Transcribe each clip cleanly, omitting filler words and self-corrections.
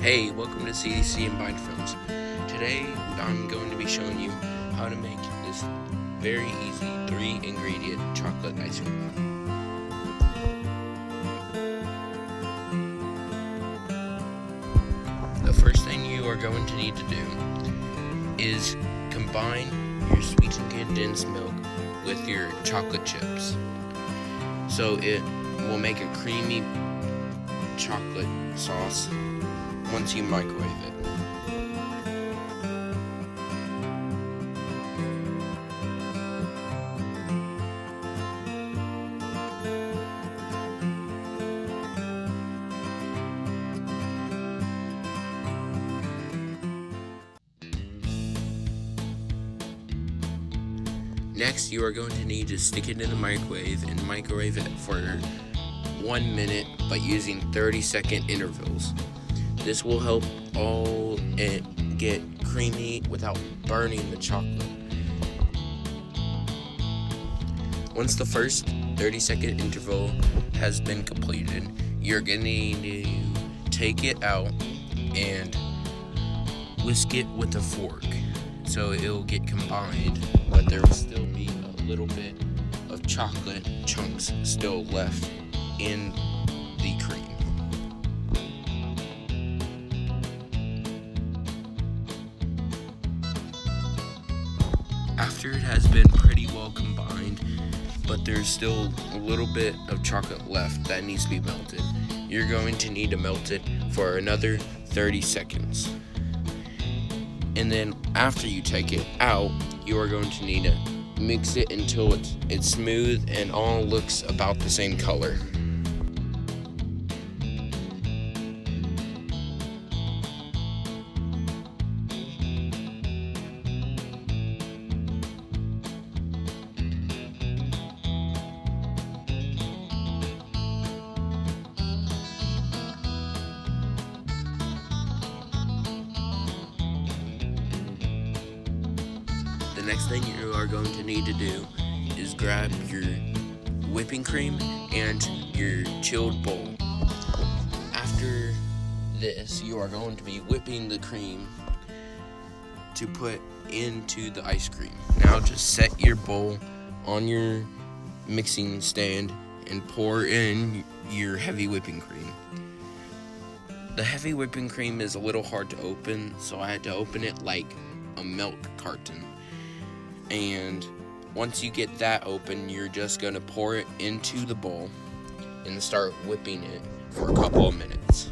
Hey, welcome to CDC and Bind Films. Today I'm going to be showing you how to make this very easy 3-ingredient chocolate ice cream. The first thing you are going to need to do is combine your sweetened condensed milk with your chocolate chips. So it will make a creamy chocolate sauce once you microwave it. Next, you are going to need to stick it in the microwave and microwave it for 1 minute by using 30-second intervals. This will help all it get creamy without burning the chocolate. Once the first 30-second interval has been completed, you're going to need to take it out and whisk it with a fork so it will get combined, but there will still be a little bit of chocolate chunks still left in the cream. After it has been pretty well combined, but there's still a little bit of chocolate left that needs to be melted, you're going to need to melt it for another 30 seconds. And then after you take it out, you are going to need to mix it until it's smooth and all looks about the same color. The next thing you are going to need to do is grab your whipping cream and your chilled bowl. After this, you are going to be whipping the cream to put into the ice cream. Now just set your bowl on your mixing stand and pour in your heavy whipping cream. The heavy whipping cream is a little hard to open, so I had to open it like a milk carton. And once you get that open, you're just going to pour it into the bowl and start whipping it for a couple of minutes.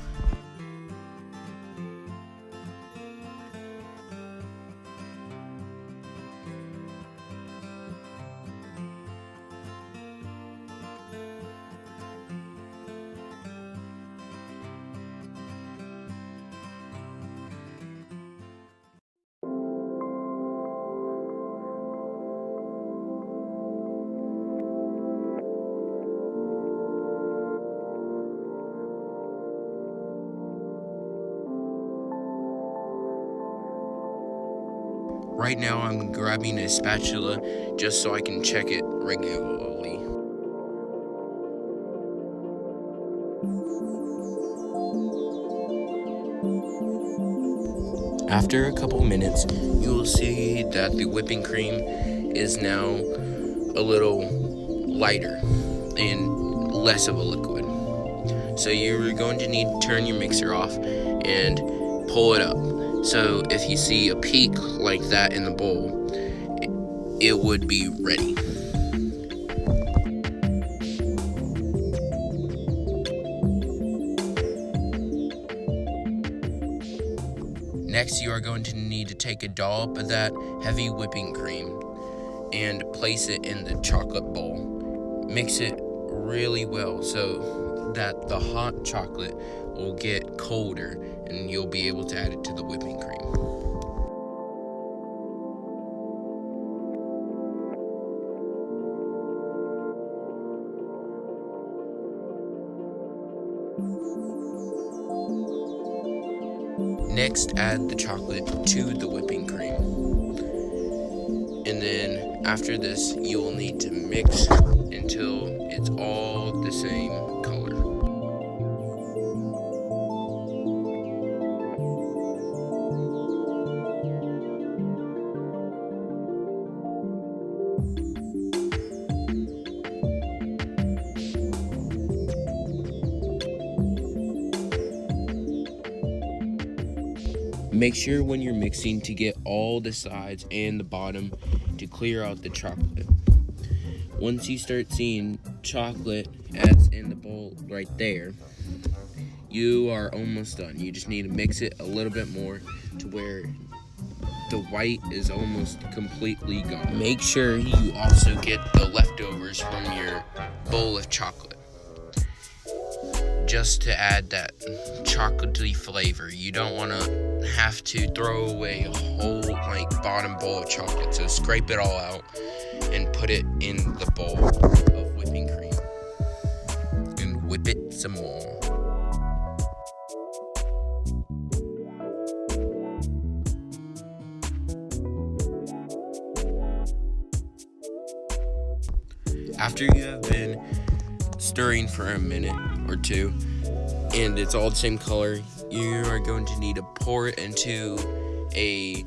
Right now I'm grabbing a spatula just so I can check it regularly. After a couple minutes, you will see that the whipping cream is now a little lighter and less of a liquid. So you're going to need to turn your mixer off and pull it up. So if you see a peak like that in the bowl, it would be ready. Next, you are going to need to take a dollop of that heavy whipping cream and place it in the chocolate bowl. Mix it really well so that the hot chocolate will get colder and you'll be able to add it to the whipping cream. Next, add the chocolate to the whipping cream. And then after this, you will need to mix until it's all the same color. Make sure when you're mixing to get all the sides and the bottom to clear out the chocolate. Once you start seeing chocolate as in the bowl right there, you are almost done. You just need to mix it a little bit more to where the white is almost completely gone. Make sure you also get the leftovers from your bowl of chocolate, just to add that chocolatey flavor. You don't want to have to throw away a whole bottom bowl of chocolate, so scrape it all out and put it in the bowl of whipping cream and whip it some more. After you have been stirring for a minute or two and it's all the same color, you are going to need to pour it into a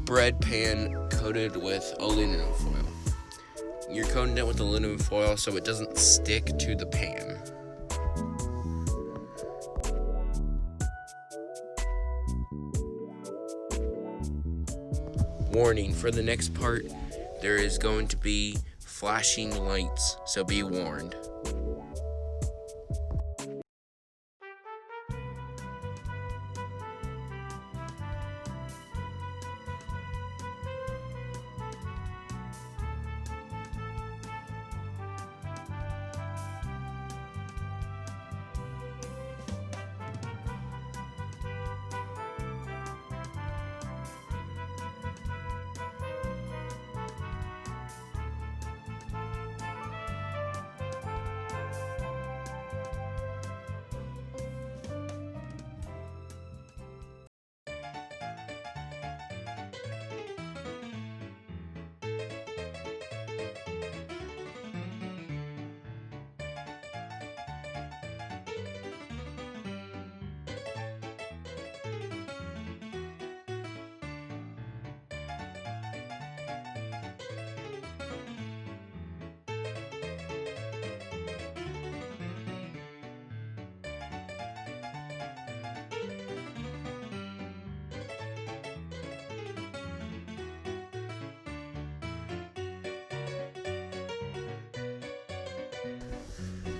bread pan coated with aluminum foil. You're coating it with aluminum foil so it doesn't stick to the pan. Warning, for the next part, there is going to be flashing lights, so be warned.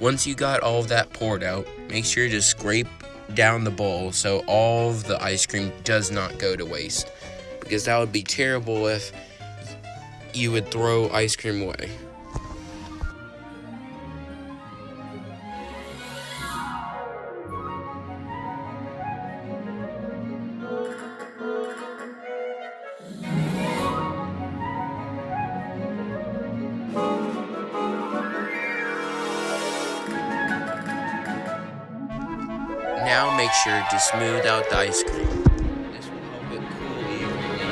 Once you got all of that poured out, make sure to scrape down the bowl so all of the ice cream does not go to waste, because that would be terrible if you would throw ice cream away. Now make sure to smooth out the ice cream. This will help it cool evenly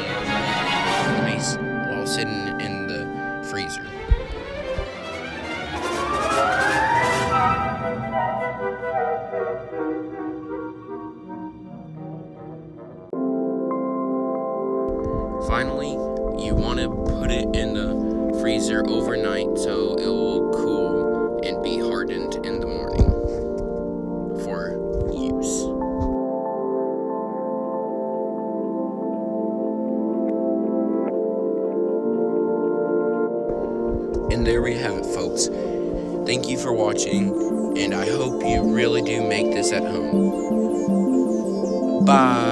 nice while sitting in the freezer. Finally, you want to put it in the freezer overnight so it will cool and be hardened in the morning for use. And there we have it, folks. Thank you for watching, and I hope you really do make this at home. Bye.